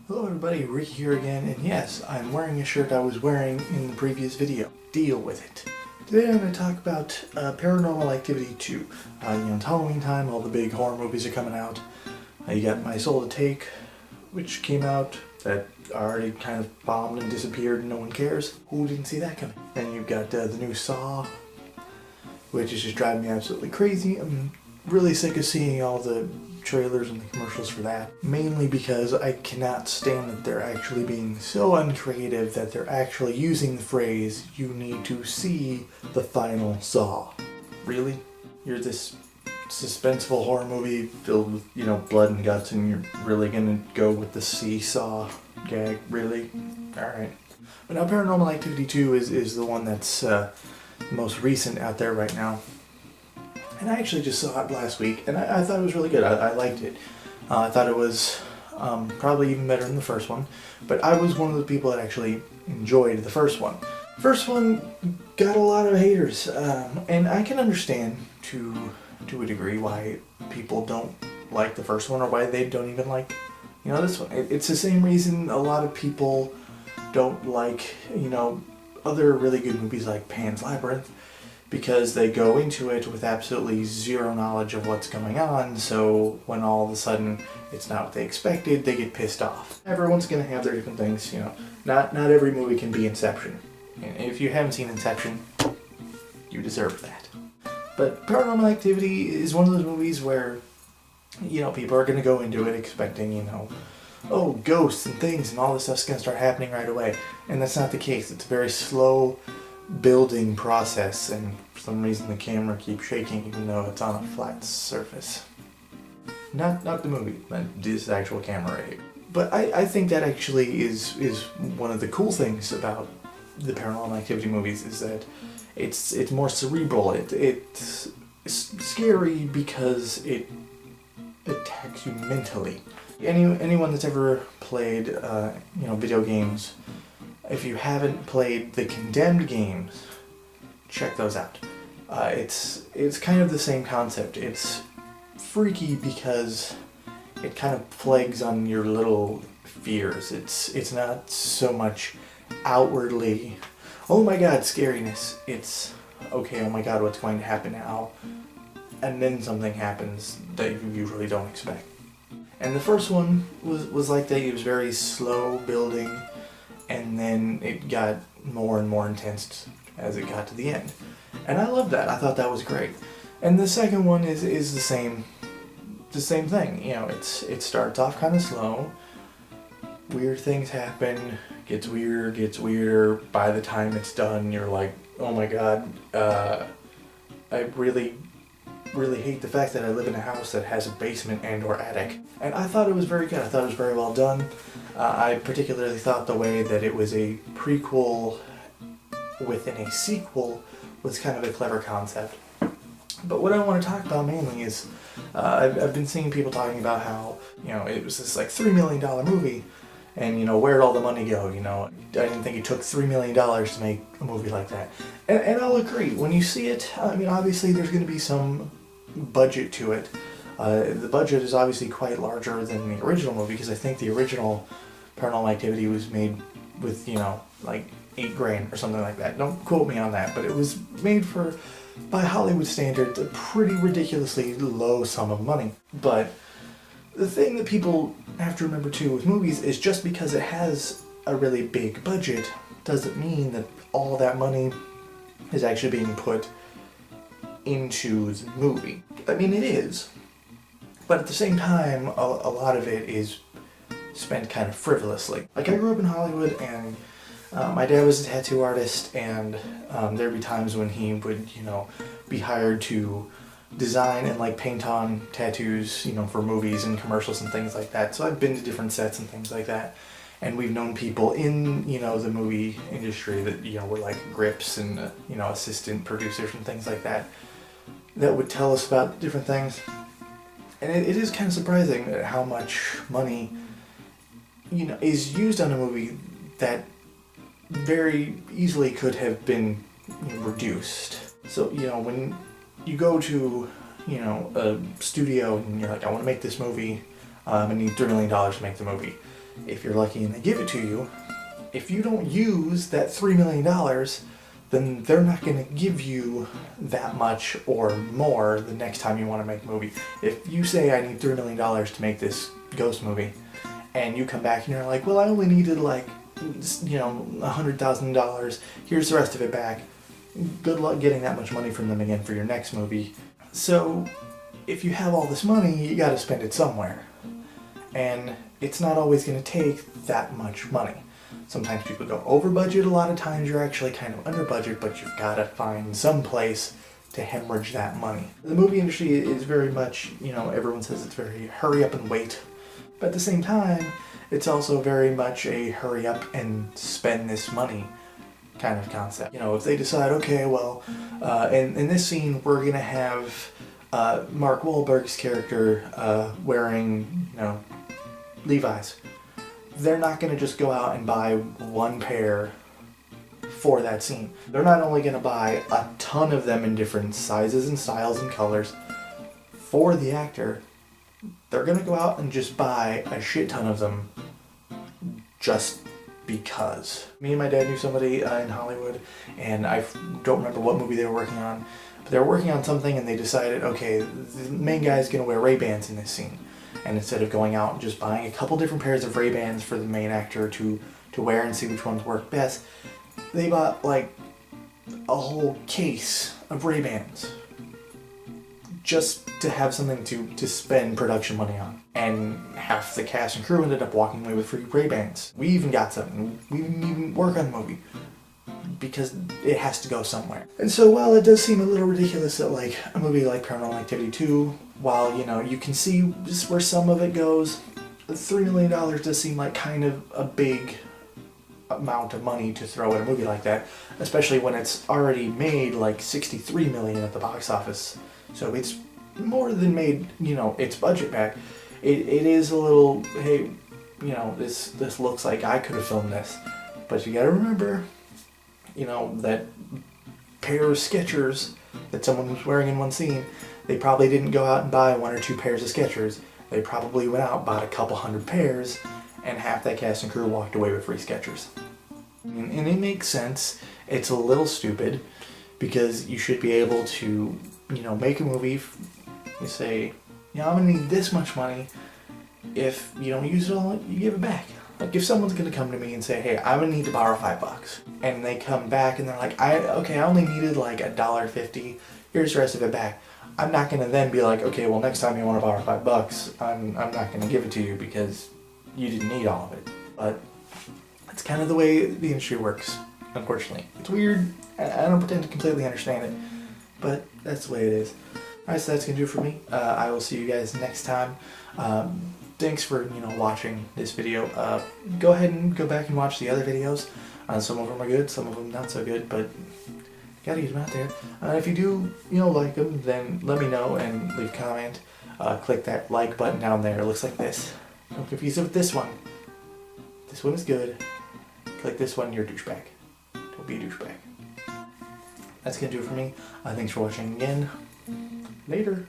Hello everybody, Riki here again, and yes, I'm wearing a shirt I was wearing in the previous video. Deal with it. Today I'm going to talk about Paranormal Activity 2. It's Halloween time, all the big horror movies are coming out. You got My Soul to Take, which came out, that already kind of bombed and disappeared and no one cares. Who didn't see that coming? Then you've got the new Saw, which is just driving me absolutely crazy. I'm really sick of seeing all the trailers and the commercials for that, mainly because I cannot stand that they're actually being so uncreative that they're actually using the phrase, "you need to see the final Saw." Really? You're this suspenseful horror movie filled with, blood and guts, and you're really gonna go with the seesaw gag? Really? Alright. But now Paranormal Activity 2 is the one that's the most recent out there right now. And I actually just saw it last week, and I thought it was really good. I liked it. I thought it was probably even better than the first one, but I was one of the people that actually enjoyed the first one. First one got a lot of haters, and I can understand to a degree why people don't like the first one, or why they don't even like this one. It's the same reason a lot of people don't like other really good movies like Pan's Labyrinth, because they go into it with absolutely zero knowledge of what's going on, so when all of a sudden it's not what they expected, they get pissed off. Everyone's gonna have their different things, Not every movie can be Inception. And if you haven't seen Inception, you deserve that. But Paranormal Activity is one of those movies where, people are gonna go into it expecting, oh, ghosts and things and all this stuff's gonna start happening right away. And that's not the case. It's a very slow building process, and for some reason the camera keeps shaking even though it's on a flat surface. Not the movie, but this actual camera right here. But I think that actually is one of the cool things about the Paranormal Activity movies, is that it's more cerebral. It's scary because it attacks you mentally. Anyone that's ever played video games, if you haven't played the Condemned games, check those out. It's kind of the same concept. It's freaky because it kind of plagues on your little fears. It's not so much outwardly, oh my god, scariness. It's, okay, oh my god, what's going to happen now? And then something happens that you usually don't expect. And the first one was like that. It was very slow building, and then it got more and more intense as it got to the end. And I loved that. I thought that was great. And the second one is the same thing. It starts off kind of slow. Weird things happen, gets weirder. By the time it's done, you're like, oh my god, I really hate the fact that I live in a house that has a basement and or attic. And I thought it was very good. I thought it was very well done. I particularly thought the way that it was a prequel within a sequel was kind of a clever concept. But what I want to talk about mainly is, I've been seeing people talking about how, it was this like $3 million movie, and where'd all the money go? I didn't think it took $3 million to make a movie like that. And I'll agree. When you see it, obviously there's going to be some budget to it. The budget is obviously quite larger than the original movie, because I think the original Paranormal Activity was made with, like $8,000 or something like that. Don't quote me on that, but it was made for, by Hollywood standards, a pretty ridiculously low sum of money. But the thing that people have to remember too with movies is, just because it has a really big budget doesn't mean that all that money is actually being put into the movie. It is, but at the same time, a lot of it is spent kind of frivolously. Like, I grew up in Hollywood, and my dad was a tattoo artist, and there'd be times when he would, be hired to design and like paint on tattoos, for movies and commercials and things like that. So I've been to different sets and things like that, and we've known people in, the movie industry that, were like grips and, assistant producers and things like that would tell us about different things. And it is kind of surprising how much money, is used on a movie that very easily could have been reduced. So, when you go to, a studio and you're like, I want to make this movie, I need $3 million to make the movie. if you're lucky and they give it to you, if you don't use that $3 million, then they're not going to give you that much or more the next time you want to make a movie. If you say, I need $3 million to make this ghost movie, and you come back and you're like, well, I only needed like, $100,000, here's the rest of it back. Good luck getting that much money from them again for your next movie. So if you have all this money, you got to spend it somewhere. And it's not always going to take that much money. Sometimes people go over budget, a lot of times you're actually kind of under budget, but you've got to find some place to hemorrhage that money. The movie industry is very much, everyone says it's very hurry up and wait. But at the same time, it's also very much a hurry up and spend this money kind of concept. If they decide, okay, well, in this scene we're going to have Mark Wahlberg's character wearing, Levi's. They're not going to just go out and buy one pair for that scene. They're not only going to buy a ton of them in different sizes and styles and colors for the actor, they're going to go out and just buy a shit ton of them just because. Me and my dad knew somebody in Hollywood, and I don't remember what movie they were working on, but they were working on something and they decided, okay, the main guy's going to wear Ray-Bans in this scene. And instead of going out and just buying a couple different pairs of Ray-Bans for the main actor to wear and see which ones work best, they bought like a whole case of Ray-Bans just to have something to spend production money on. And half the cast and crew ended up walking away with free Ray-Bans. We even got some. We didn't even work on the movie because it has to go somewhere. And so while it does seem a little ridiculous that like a movie like Paranormal Activity 2, while you can see just where some of it goes, $3 million does seem like kind of a big amount of money to throw at a movie like that, especially when it's already made like $63 million at the box office. So it's more than made, its budget back. It is a little, hey, this looks like I could have filmed this. But you gotta remember, that pair of Skechers that someone was wearing in one scene, they probably didn't go out and buy 1 or 2 pairs of Skechers. They probably went out, bought a couple hundred pairs, and half that cast and crew walked away with free Skechers. And it makes sense. It's a little stupid, because you should be able to, make a movie, you say, I'm gonna need this much money. If you don't use it all, you give it back. Like if someone's gonna come to me and say, hey, I'm gonna need to borrow $5, and they come back and they're like, I only needed like $1.50. Here's the rest of it back. I'm not gonna then be like, okay, well next time you want to borrow $5, I'm not gonna give it to you because you didn't need all of it. But it's kind of the way the industry works, unfortunately. It's weird. I don't pretend to completely understand it, but that's the way it is. Alright, so that's gonna do it for me. I will see you guys next time. Thanks for watching this video. Go ahead and go back and watch the other videos. Some of them are good, some of them not so good, but gotta get them out there. If you do like them, then let me know and leave a comment. Click that like button down there. It looks like this. Don't confuse it with this one. This one is good. Click this one, you're a douchebag. Don't be a douchebag. That's gonna do it for me. Thanks for watching again. Later.